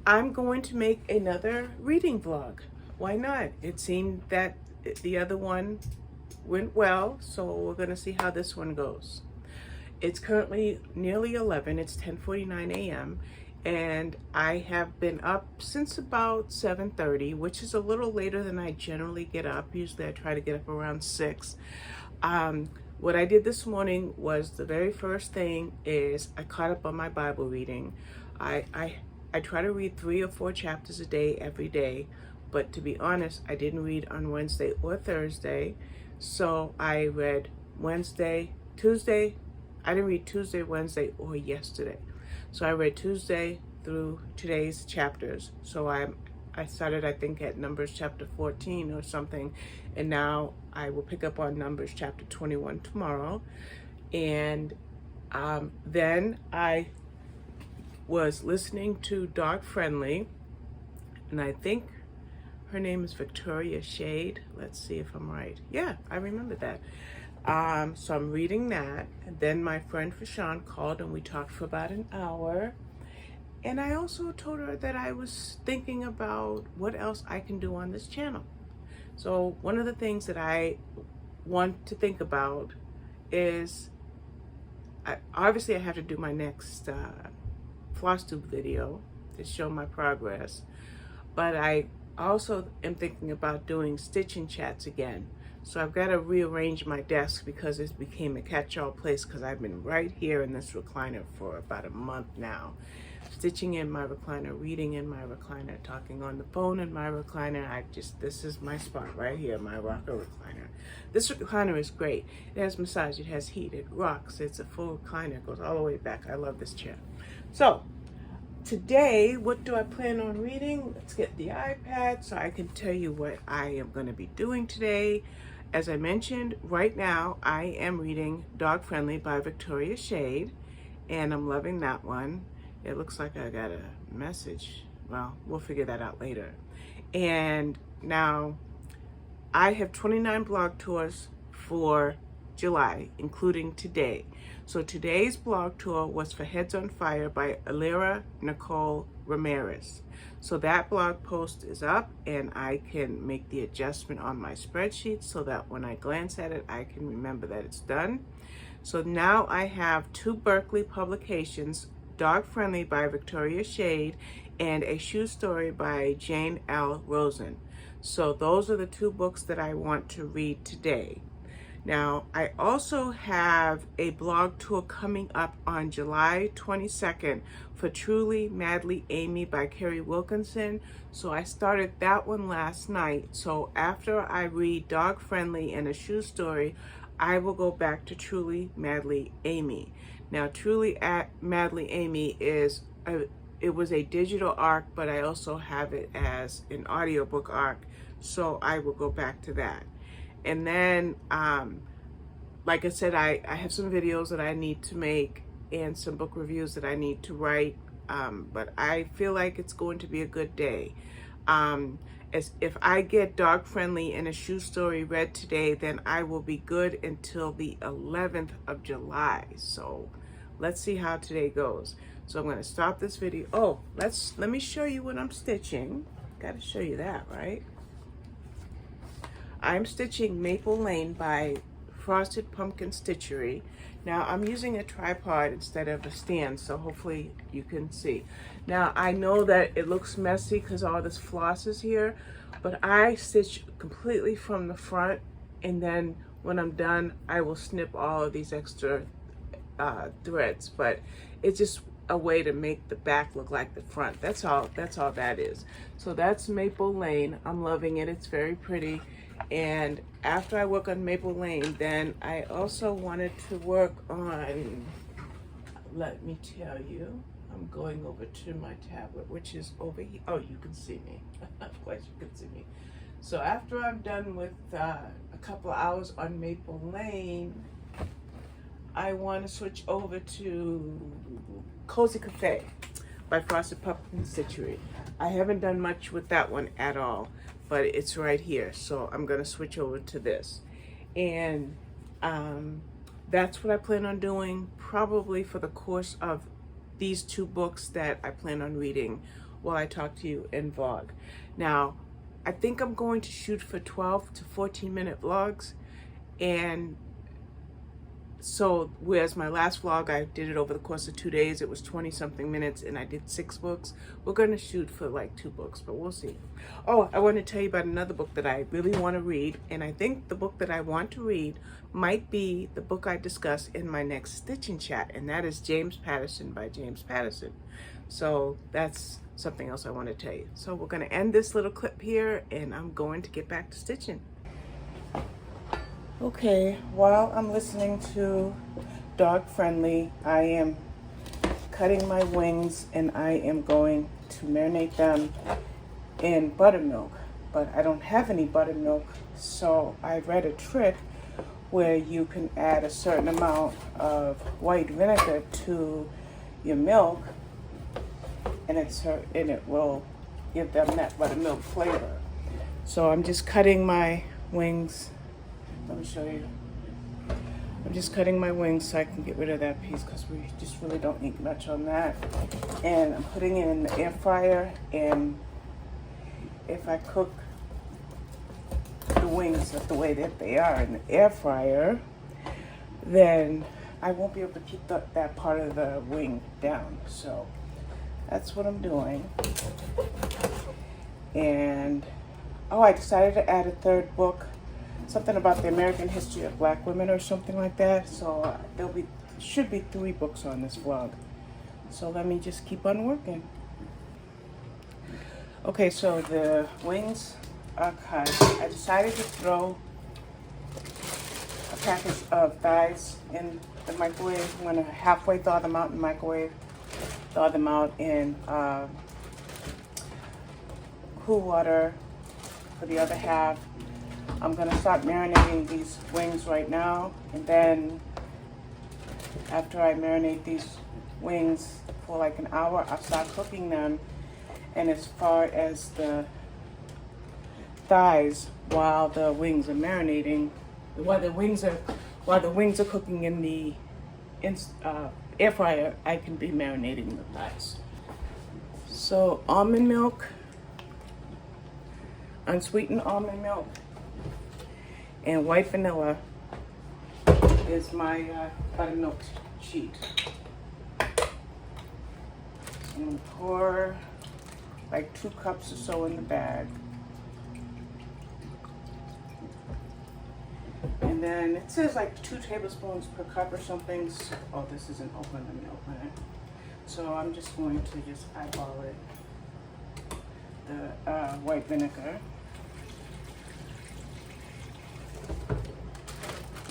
I'm going to make another reading vlog. Why not? It seemed that the other one went well, so we're going to see how this one goes. It's currently nearly 11. It's 10:49 a.m. and I have been up since about 7:30, which is a little later than I generally get up. Usually I try to get up around 6. What I did this morning was, the very first thing is I caught up on my Bible reading. I try to read 3 or 4 chapters a day every day, but to be honest, I didn't read on Wednesday or Thursday. So I read Wednesday, Tuesday. I didn't read Tuesday, Wednesday, or yesterday. So I read Tuesday through today's chapters. So I started, I think, at Numbers chapter 14 or something, and now I will pick up on Numbers chapter 21 tomorrow. And then I was listening to Dog Friendly, and I think her name is Victoria Shade. Let's see if I'm right. Yeah, I remember that. So I'm reading that, and then my friend Fashawn called and we talked for about an hour. And I also told her that I was thinking about what else I can do on this channel. So one of the things that I want to think about is, obviously I have to do my next floss tube video to show my progress, but I also am thinking about doing stitching chats again. So I've got to rearrange my desk because it became a catch-all place, because I've been right here in this recliner for about a month now. Stitching in my recliner, reading in my recliner, talking on the phone in my recliner. This is my spot right here, my rocker recliner. This recliner is great. It has massage, it has heat, it rocks, it's a full recliner, it goes all the way back. I love this chair. So today, what do I plan on reading? Let's get the iPad so I can tell you what I am going to be doing today. As I mentioned, right now I am reading Dog Friendly by Victoria Shade, and I'm loving that one. It looks like I got a message. Well, we'll figure that out later. And now I have 29 blog tours for July, including today. So today's blog tour was for Heads on Fire by Elira Nicole Ramirez. So that blog post is up, and I can make the adjustment on my spreadsheet so that when I glance at it, I can remember that it's done. So now I have 2 Berkeley publications, Dog Friendly by Victoria Shade and A Shoe Story by Jane L. Rosen. So those are the 2 books that I want to read today. Now, I also have a blog tour coming up on July 22nd for Truly Madly Amy by Carrie Wilkinson. So I started that one last night. So after I read Dog Friendly and A Shoe Story, I will go back to Truly Madly Amy. Now, Truly Madly Amy it was a digital arc, but I also have it as an audiobook arc. So I will go back to that. And then, like I said, I have some videos that I need to make and some book reviews that I need to write, but I feel like it's going to be a good day. As if I get Dog Friendly and A Shoe Story read today, then I will be good until the 11th of July. So let's see how today goes. So I'm going to stop this video. Oh, let me show you what I'm stitching. Got to show you that, right? I'm stitching Maple Lane by Frosted Pumpkin Stitchery. Now I'm using a tripod instead of a stand, so hopefully you can see. Now I know that it looks messy because all this floss is here, but I stitch completely from the front, and then when I'm done, I will snip all of these extra threads, but it's just a way to make the back look like the front. That's all that is. So that's Maple Lane. I'm loving it. It's very pretty. And after I work on Maple Lane, then I also wanted to work on, let me tell you, I'm going over to my tablet, which is over here. Oh, you can see me. Of course you can see me. So after I'm done with a couple of hours on Maple Lane, I want to switch over to Cozy Cafe by Frosted Pumpkin Stitchery. I haven't done much with that one at all, but it's right here. So I'm going to switch over to this. And that's what I plan on doing probably for the course of these 2 books that I plan on reading. while I talk to you and vlog. Now, I think I'm going to shoot for 12 to 14 minute vlogs, and so whereas my last vlog, I did it over the course of 2 days, it was 20 something minutes and I did 6 books. We're going to shoot for like 2 books, but we'll see. Oh, I want to tell you about another book that I really want to read, and I think the book that I want to read might be the book I discuss in my next Stitching Chat, and that is James Patterson by James Patterson. So that's something else I want to tell you. So we're going to end this little clip here, and I'm going to get back to stitching. Okay, while I'm listening to Dog Friendly, I am cutting my wings and I am going to marinate them in buttermilk. But I don't have any buttermilk, so I read a trick where you can add a certain amount of white vinegar to your milk, and it will give them that buttermilk flavor. So I'm just cutting my wings. Let me show you. I'm just cutting my wings so I can get rid of that piece because we just really don't need much on that. And I'm putting it in the air fryer, and if I cook the wings the way that they are in the air fryer, then I won't be able to keep that part of the wing down. So that's what I'm doing. And oh, I decided to add a 3rd book, something about the American history of Black women or something like that. So should be 3 books on this vlog. So let me just keep on working. Okay, so the wings are cut. I decided to throw a package of thighs in the microwave. I'm gonna halfway thaw them out in the microwave, thaw them out in cool water for the other half. I'm gonna start marinating these wings right now, and then after I marinate these wings for like an hour, I'll start cooking them. And as far as the thighs, while the wings are marinating, while the wings are cooking in the air fryer, I can be marinating the thighs. So almond milk, unsweetened almond milk, and white vanilla is my buttermilk sheet. So I'm gonna pour like 2 cups or so in the bag. And then it says like 2 tablespoons per cup or something. So, oh, this isn't open, let me open it. So I'm just going to just eyeball it. The white vinegar.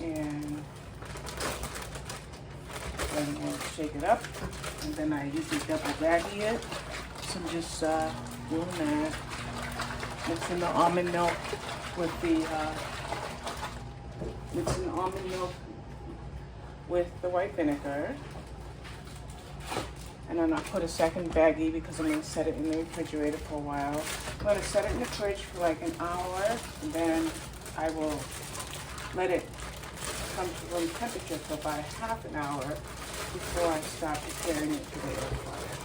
And then we'll shake it up, and then I usually double baggy it. So I'm just doing that, mixing the almond milk with the white vinegar. And then I'll put a second baggie because I'm going to set it in the refrigerator for a while. I'm going to set it in the fridge for like an hour, and then I will let it come to room temperature for about half an hour before I start preparing it for the air fryer.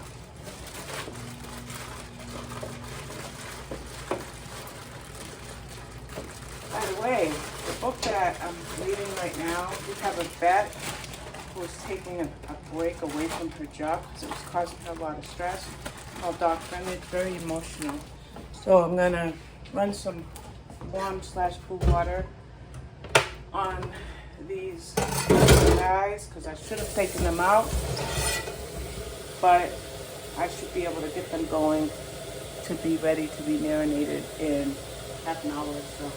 By the way, the book that I'm reading right now, we have a vet who is taking a break away from her job because it was causing her a lot of stress, called Dog Friendly. It's very emotional. So I'm going to run some warm/cool water on these guys because I should have taken them out, but I should be able to get them going to be ready to be marinated in half an hour or so.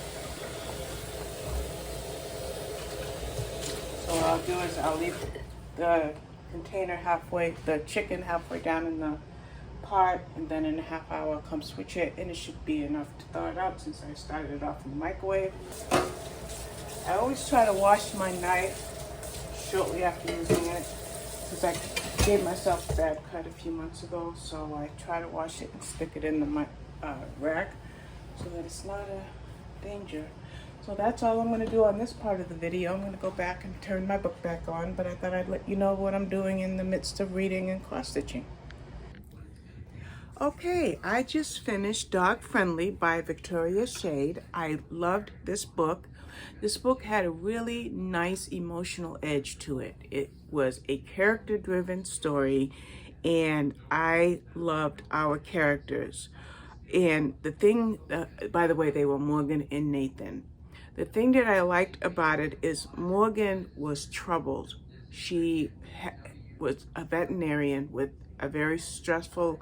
So what I'll do is I'll leave the container the chicken halfway down in the pot, and then in a half hour I'll come switch it, and it should be enough to thaw it out since I started it off in the microwave. I always try to wash my knife shortly after using it because I gave myself a bad cut a few months ago, so I try to wash it and stick it in the rack so that it's not a danger. So that's all I'm going to do on this part of the video. I'm going to go back and turn my book back on, but I thought I'd let you know what I'm doing in the midst of reading and cross-stitching. Okay, I just finished Dog Friendly by Victoria Shade. I loved this book. This book had a really nice emotional edge to it. It was a character-driven story, and I loved our characters. And the thing, by the way, they were Morgan and Nathan. The thing that I liked about it is Morgan was troubled. She was a veterinarian with a very stressful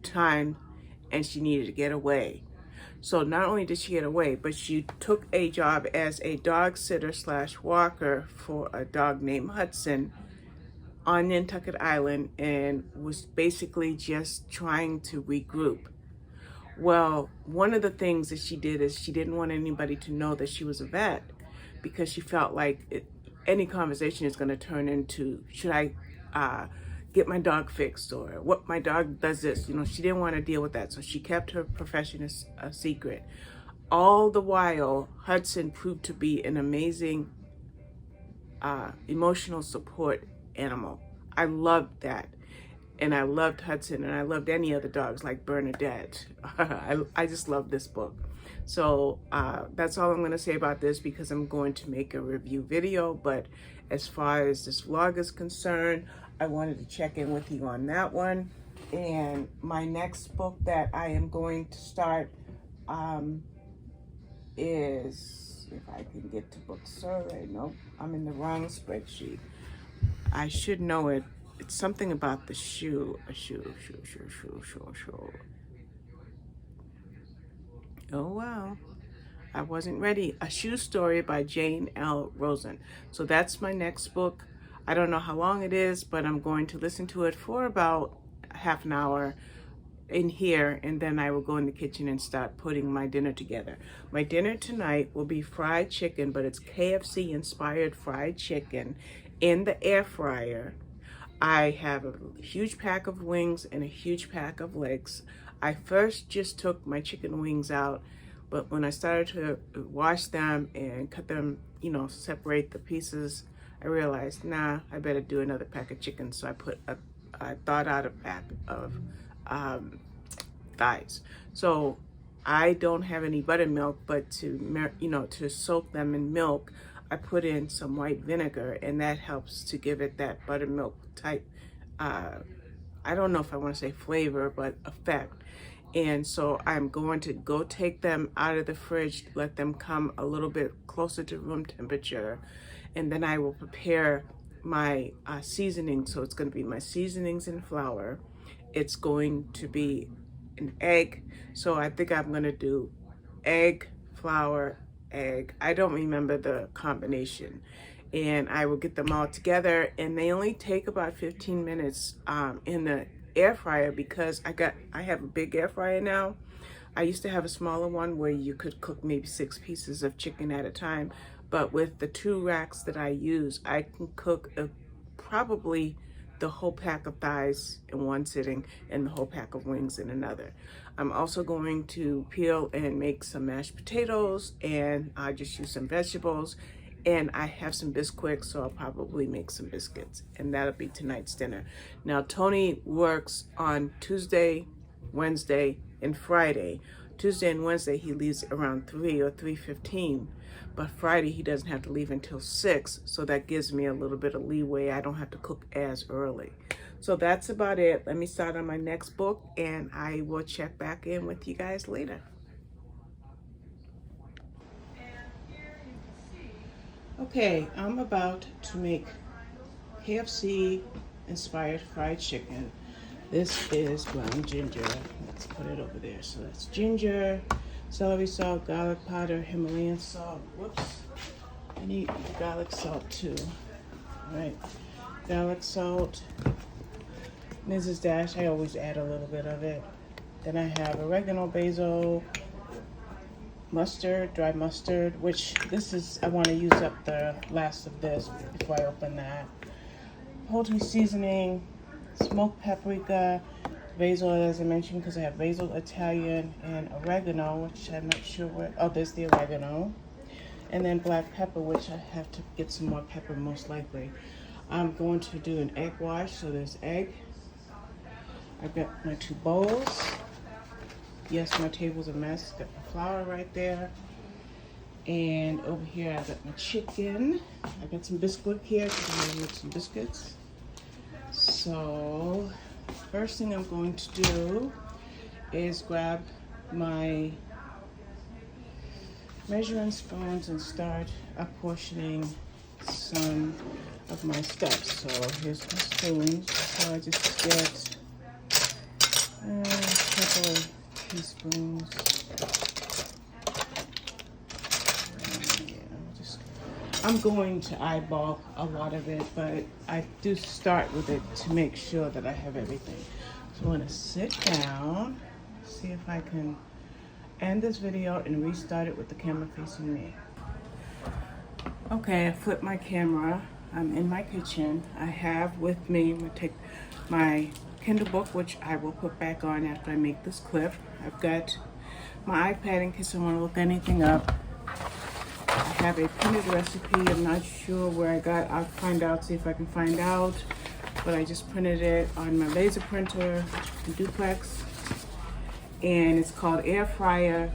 time, and she needed to get away. So not only did she get away, but she took a job as a dog sitter slash walker for a dog named Hudson on Nantucket Island, and was basically just trying to regroup. Well, one of the things that she did is she didn't want anybody to know that she was a vet, because she felt like any conversation is going to turn into, should I get my dog fixed, or what my dog does this. You know, she didn't want to deal with that, so she kept her profession a secret. All the while, Hudson proved to be an amazing emotional support animal. I loved that. And I loved Hudson, and I loved any other dogs like Bernadette. I just love this book. So that's all I'm going to say about this, because I'm going to make a review video. But as far as this vlog is concerned, I wanted to check in with you on that one. And my next book that I am going to start is, if I can get to book survey. Nope, I'm in the wrong spreadsheet. I should know it. It's something about the shoe. A shoe. Oh, wow. I wasn't ready. A Shoe Story by Jane L. Rosen. So that's my next book. I don't know how long it is, but I'm going to listen to it for about half an hour in here, and then I will go in the kitchen and start putting my dinner together. My dinner tonight will be fried chicken, but it's KFC inspired fried chicken in the air fryer. I have a huge pack of wings and a huge pack of legs. I first just took my chicken wings out, but when I started to wash them and cut them, you know, separate the pieces, I realized, nah, I better do another pack of chicken. So I thawed out a pack of thighs. So I don't have any buttermilk, but to soak them in milk, I put in some white vinegar, and that helps to give it that buttermilk type, I don't know if I want to say flavor, but effect. And so I'm going to go take them out of the fridge, let them come a little bit closer to room temperature, and then I will prepare my seasoning. So it's going to be my seasonings and flour. It's going to be an egg. So I think I'm going to do egg, flour, egg. I don't remember the combination. And I will get them all together, and they only take about 15 minutes in the air fryer, because I have a big air fryer now. I used to have a smaller one where you could cook maybe 6 pieces of chicken at a time, but with the 2 racks that I use, I can cook probably the whole pack of thighs in one sitting and the whole pack of wings in another. I'm also going to peel and make some mashed potatoes, and I just use some vegetables, and I have some Bisquick, so I'll probably make some biscuits, and that'll be tonight's dinner. Now, Tony works on Tuesday, Wednesday, and Friday. Tuesday and Wednesday he leaves around 3 or 3:15, but Friday he doesn't have to leave until 6, so that gives me a little bit of leeway. I don't have to cook as early. So that's about it. Let me start on my next book, and I will check back in with you guys later. Okay, I'm about to make KFC inspired fried chicken. This is ground ginger. Let's put it over there. So that's ginger, celery salt, garlic powder, Himalayan salt. Whoops. I need garlic salt too. All right. Garlic salt. Mrs. Dash, I always add a little bit of it. Then I have oregano, basil, mustard, dry mustard, which this is, I want to use up the last of this before I open that. Poultry seasoning, smoked paprika, basil, as I mentioned, because I have basil, Italian, and oregano, which I'm not sure where, oh, there's the oregano. And then black pepper, which I have to get some more pepper most likely. I'm going to do an egg wash, so there's egg. I've got my 2 bowls. Yes, my table's a mess. Got my flour right there. And over here I got my chicken. I got some biscuit here because I'm gonna make some biscuits. So first thing I'm going to do is grab my measuring spoons and start apportioning some of my stuff. So here's my spoons. So I just get a couple of teaspoons. I'm going to eyeball a lot of it, but I do start with it to make sure that I have everything. So I'm gonna sit down, see if I can end this video and restart it with the camera facing me. Okay, I flipped my camera. I'm in my kitchen. I have with me, I'm gonna take my Kindle book, which I will put back on after I make this clip. I've got my iPad in case I wanna look anything up. I have a printed recipe. I'm not sure where I got. I'll find out, see if I can find out. But I just printed it on my laser printer, duplex. And it's called Air Fryer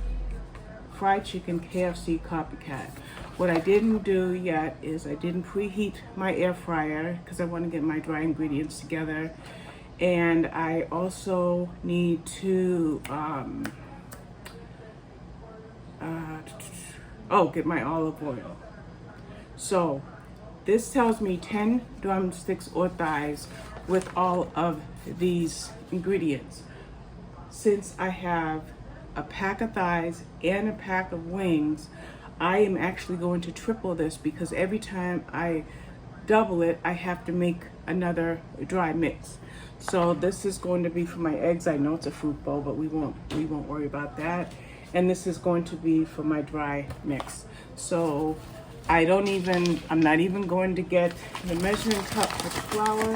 Fried Chicken KFC Copycat. What I didn't do yet is I didn't preheat my air fryer because I want to get my dry ingredients together. And I also need to get my olive oil. So this tells me 10 drumsticks or thighs with all of these ingredients. Since I have a pack of thighs and a pack of wings, I am actually going to triple this because every time I double it, I have to make another dry mix. So this is going to be for my eggs. I know it's a fruit bowl, but we won't worry about that. And this is going to be for my dry mix. So I'm not even going to get the measuring cup for the flour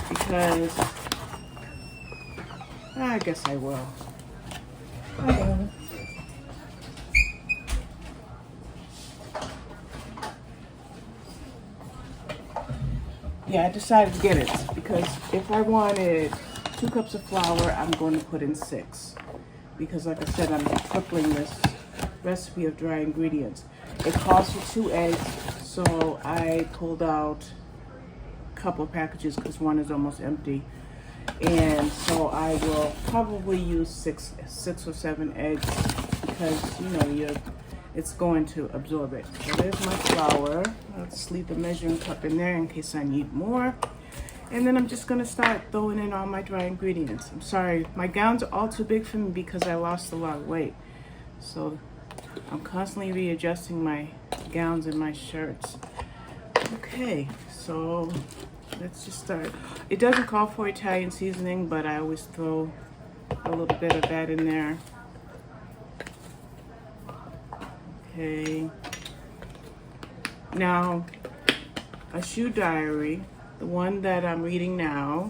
because I guess I will. Yeah, I decided to get it because if I wanted 2 cups of flour, I'm going to put in 6. Because like I said, I'm tripling this recipe of dry ingredients. It calls for 2 eggs, so I pulled out a couple packages because one is almost empty. And so I will probably use 6 or 7 eggs because it's going to absorb it. So there's my flour. Let's leave the measuring cup in there in case I need more. And then I'm just gonna start throwing in all my dry ingredients. I'm sorry, my gowns are all too big for me because I lost a lot of weight. So I'm constantly readjusting my gowns and my shirts. Okay, so let's just start. It doesn't call for Italian seasoning, but I always throw a little bit of that in there. Okay. Now, a shoe diary, the one that I'm reading now,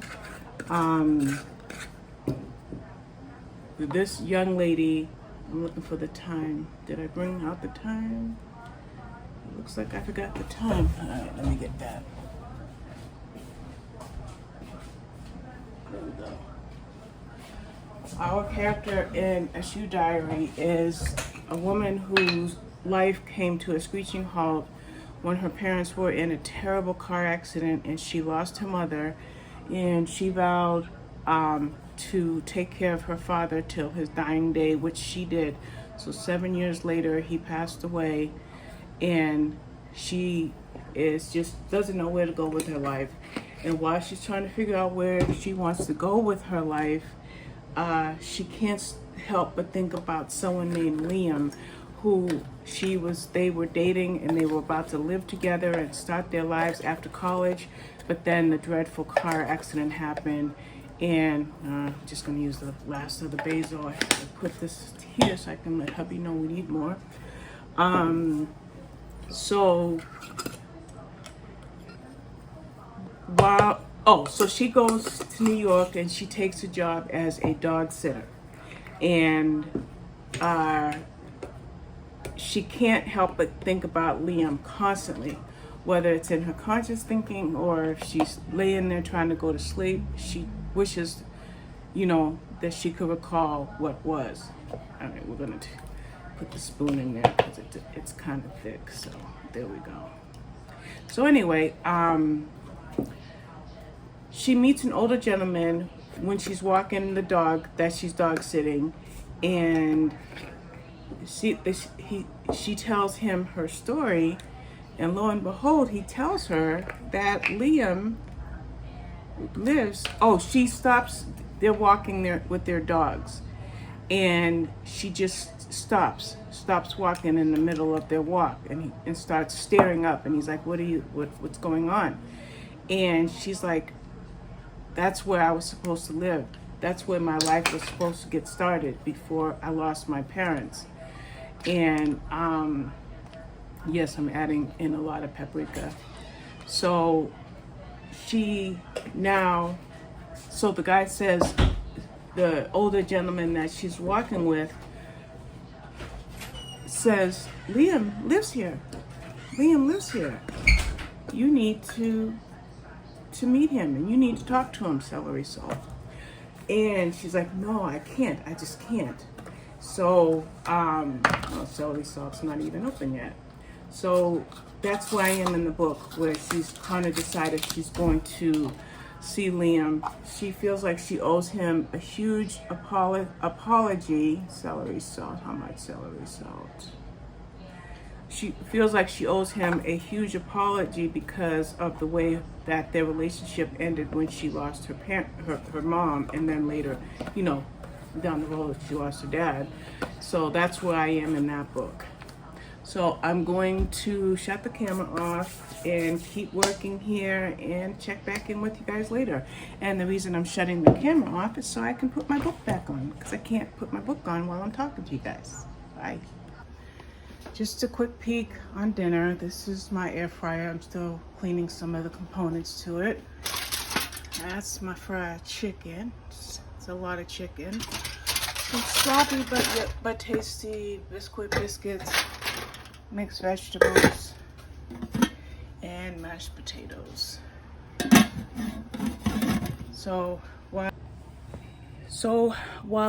this young lady, I'm looking for the time. Did I bring out the time? It looks like I forgot the time. All right, let me get that. There we go. Our character in A Shoe Diary is a woman whose life came to a screeching halt when her parents were in a terrible car accident and she lost her mother, and she vowed to take care of her father till his dying day, which she did. So 7 years later, he passed away, and she doesn't know where to go with her life. And while she's trying to figure out where she wants to go with her life, she can't help but think about someone named Liam, who they were dating and they were about to live together and start their lives after college, but then the dreadful car accident happened. And I'm just gonna use the last of the basil. I put this here so I can let hubby know we need more. So she goes to New York and she takes a job as a dog sitter, and she can't help but think about Liam constantly, whether it's in her conscious thinking or if she's laying there trying to go to sleep. She wishes, you know, that she could recall what was. All right, we're gonna put the spoon in there because it's kind of thick. So there we go. So anyway, she meets an older gentleman when she's walking the dog that she's dog sitting, and she tells him her story, and lo and behold, he tells her that Liam lives. Oh, she stops. They're walking there with their dogs, and she just stops walking in the middle of their walk, and starts staring up, and he's like, what's going on? And she's like, that's where I was supposed to live. That's where my life was supposed to get started before I lost my parents. And yes, I'm adding in a lot of paprika. So the guy says, the older gentleman that she's walking with says, Liam lives here. Liam lives here. You need to meet him, and you need to talk to him, celery salt. And she's like, no, I can't. I just can't. So, celery salt's not even open yet. So that's where I am in the book, where she's kind of decided she's going to see Liam. She feels like she owes him a huge apology. Celery salt, how much celery salt? She feels like she owes him a huge apology because of the way that their relationship ended when she lost her mom, and then later, you know, down the road, she lost her dad. So that's where I am in that book. So I'm going to shut the camera off and keep working here and check back in with you guys later. And the reason I'm shutting the camera off is so I can put my book back on, because I can't put my book on while I'm talking to you guys. Bye. Just a quick peek on dinner. This is my air fryer. I'm still cleaning some of the components to it. That's my fried chicken. It's a lot of chicken. Some sloppy but tasty biscuits, mixed vegetables, and mashed potatoes. So while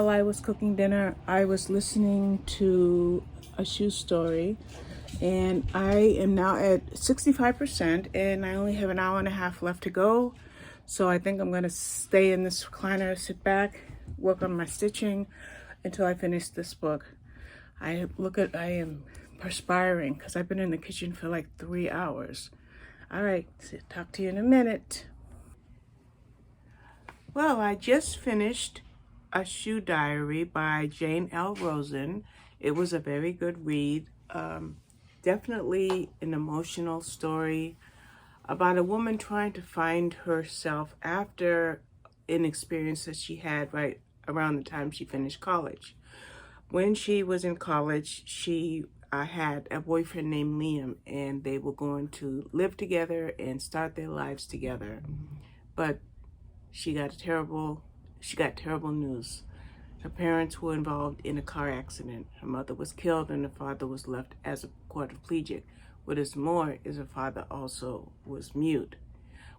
I was cooking dinner, I was listening to a shoe story, and I am now at 65%, and I only have an hour and a half left to go. So I think I'm gonna stay in this recliner, sit back, work on my stitching until I finish this book. I am perspiring because I've been in the kitchen for like 3 hours. All right, talk to you in a minute. Well, I just finished A Shoe Diary by Jane L. Rosen. It was a very good read. Definitely an emotional story about a woman trying to find herself after an experience that she had right around the time she finished college. When she was in college, she had a boyfriend named Liam, and they were going to live together and start their lives together. But she got terrible news. Her parents were involved in a car accident. Her mother was killed, and her father was left as a quadriplegic. What is more is her father also was mute.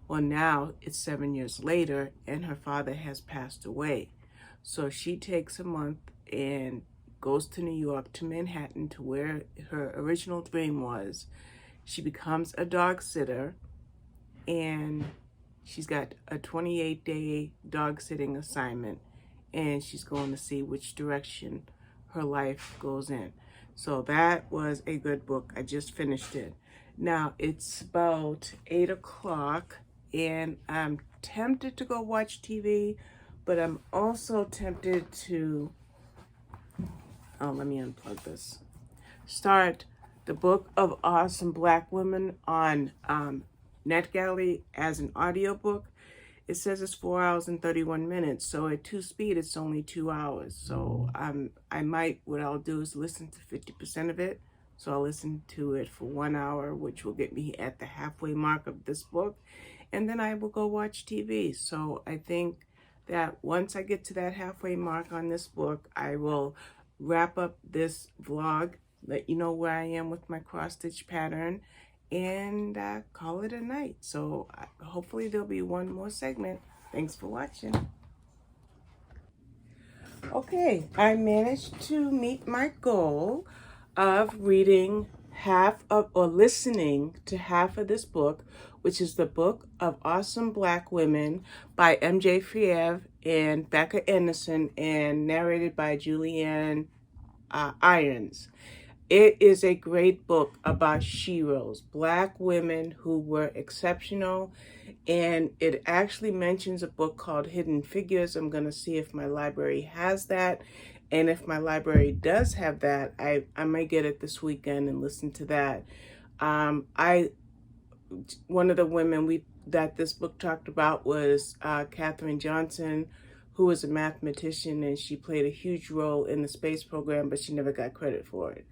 Well, now it's 7 years later, and her father has passed away. So she takes a month and goes to New York, to Manhattan, to where her original dream was. She becomes a dog sitter, and she's got a 28-day dog sitting assignment, and she's going to see which direction her life goes in. So that was a good book. I just finished it. Now it's about 8 o'clock, and I'm tempted to go watch TV, but I'm also tempted to, let me unplug this, start the Book of Awesome Black Women on NetGalley as an audiobook. It says it's 4 hours and 31 minutes. So at 2 speed, it's only 2 hours. So what I'll do is listen to 50% of it. So I'll listen to it for 1 hour, which will get me at the halfway mark of this book. And then I will go watch TV. So I think that once I get to that halfway mark on this book, I will wrap up this vlog, let you know where I am with my cross stitch pattern, and call it a night. So hopefully there'll be one more segment. Thanks for watching. Okay, I managed to meet my goal of reading half of, or listening to half of this book, which is the Book of Awesome Black Women by M.J. Friev and Becca Anderson and narrated by Julianne Irons. It is a great book about sheroes, Black women who were exceptional, and it actually mentions a book called Hidden Figures. I'm going to see if my library has that, and if my library does have that, I might get it this weekend and listen to that. I One of the women that this book talked about was Katherine Johnson, who was a mathematician, and she played a huge role in the space program, but she never got credit for it.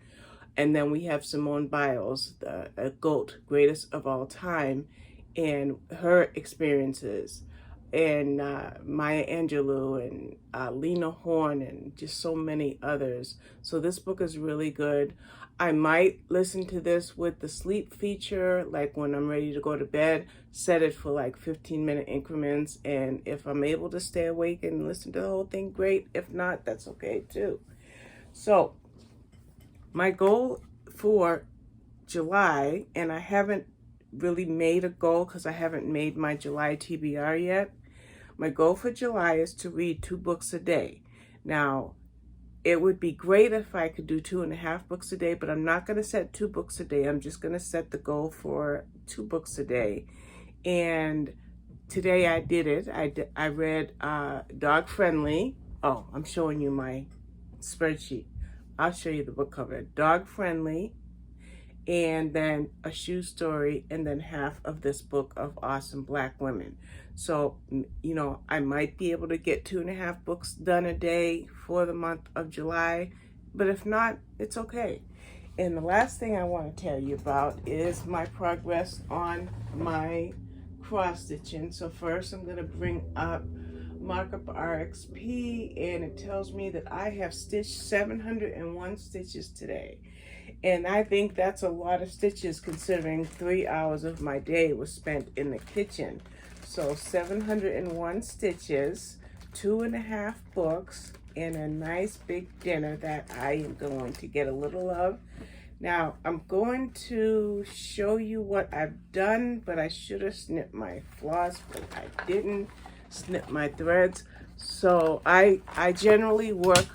And then we have Simone Biles, the GOAT, greatest of all time, and her experiences, and Maya Angelou, and Lena Horne, and just so many others. So this book is really good. I might listen to this with the sleep feature, like when I'm ready to go to bed, set it for like 15-minute increments. And if I'm able to stay awake and listen to the whole thing, great. If not, that's okay too. So my goal for July, and I haven't really made a goal because I haven't made my July TBR yet. My goal for July is to read 2 books a day. Now, it would be great if I could do 2.5 books a day, but I'm not going to set 2 books a day. I'm just going to set the goal for 2 books a day. And today I did it. I read Dog Friendly. Oh, I'm showing you my spreadsheet. I'll show you the book cover. Dog Friendly, and then A Shoe Story, and then half of this Book of Awesome Black Women. So, you know, I might be able to get 2.5 books done a day for the month of July, but if not, it's okay. And the last thing I want to tell you about is my progress on my cross stitching. So first I'm going to bring up Markup RXP, and it tells me that I have stitched 701 stitches today. And I think that's a lot of stitches considering 3 hours of my day was spent in the kitchen. So 701 stitches, 2.5 books, and a nice big dinner that I am going to get a little of. Now, I'm going to show you what I've done, but I should have snipped my floss, but I didn't snip my threads. So I generally work,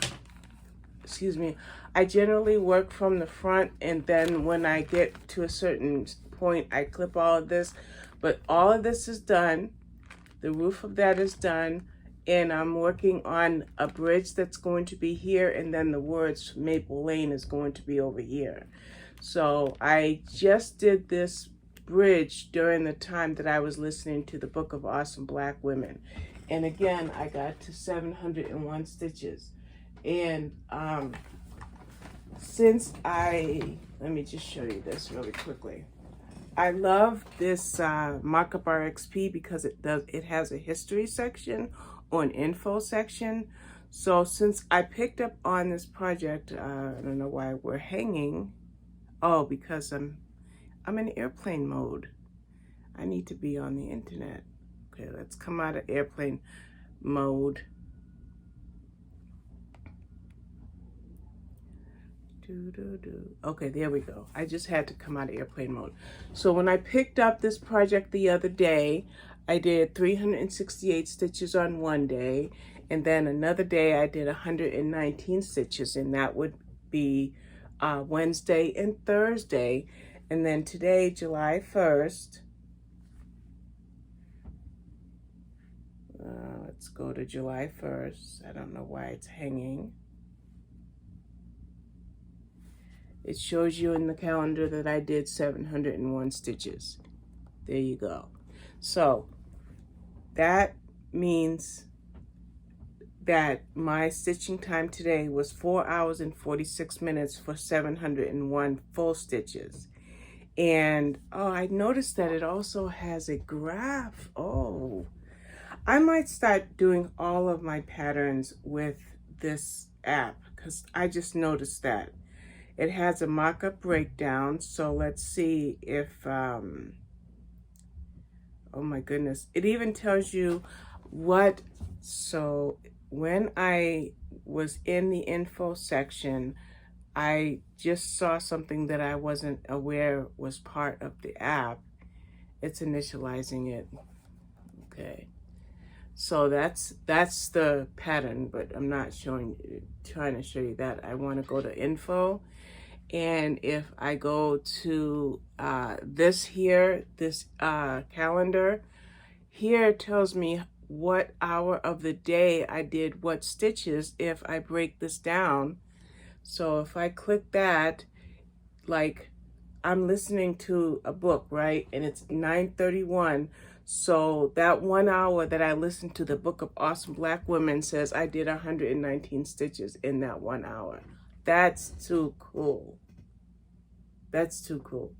I generally work from the front, and then when I get to a certain point, I clip all of this. But all of this is done. The roof of that is done. And I'm working on a bridge that's going to be here, and then the words Maple Lane is going to be over here. So I just did this bridge during the time that I was listening to the Book of Awesome Black Women. And again, I got to 701 stitches. And let me just show you this really quickly. I love this Markup RXP because it has a history section or an info section. So since I picked up on this project, I don't know why we're hanging. Oh, because I'm in airplane mode. I need to be on the internet. Okay, let's come out of airplane mode. Okay, there we go. I just had to come out of airplane mode. So when I picked up this project the other day, I did 368 stitches on one day, and then another day I did 119 stitches, and that would be Wednesday and Thursday. And then today, July 1st, let's go to July 1st. I don't know why it's hanging. It shows you in the calendar that I did 701 stitches. There you go. So that means that my stitching time today was 4 hours and 46 minutes for 701 full stitches. And I noticed that it also has a graph. Oh, I might start doing all of my patterns with this app because I just noticed that. It has a markup breakdown, so let's see if, oh my goodness, it even tells you what when I was in the info section, I just saw something that I wasn't aware was part of the app. It's initializing it. Okay. So that's the pattern, but I'm not trying to show you that. I want to go to info, and if I go to this calendar, here it tells me what hour of the day I did what stitches if I break this down. So if I click that, like I'm listening to a book, right? And it's 9:31. So that 1 hour that I listened to the Book of Awesome Black Women says I did 119 stitches in that 1 hour. That's too cool. That's too cool.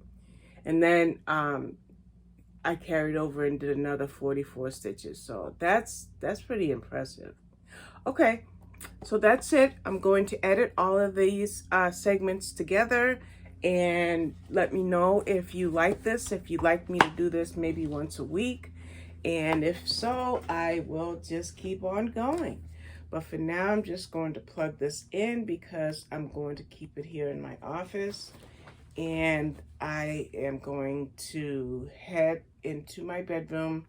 And then I carried over and did another 44 stitches. So that's pretty impressive. Okay, so that's it. I'm going to edit all of these segments together, and let me know if you like this, if you'd like me to do this maybe once a week. And if so, I will just keep on going. But for now, I'm just going to plug this in because I'm going to keep it here in my office. And I am going to head into my bedroom.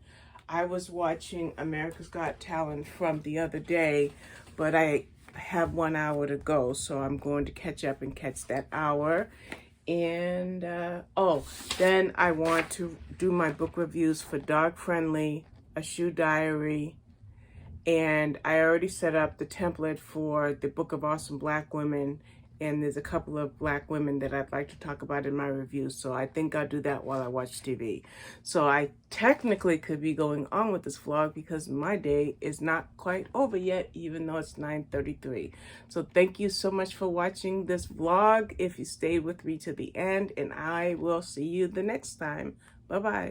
I was watching America's Got Talent from the other day, but I have 1 hour to go, so I'm going to catch up and catch that hour. And then I want to do my book reviews for Dog Friendly, A Shoe Diary, and I already set up the template for the Book of Awesome Black Women, and there's a couple of Black women that I'd like to talk about in my review, so I think I'll do that while I watch TV. So I technically could be going on with this vlog because my day is not quite over yet, even though it's 9:33. So thank you so much for watching this vlog, if you stayed with me to the end, and I will see you the next time. Bye-bye.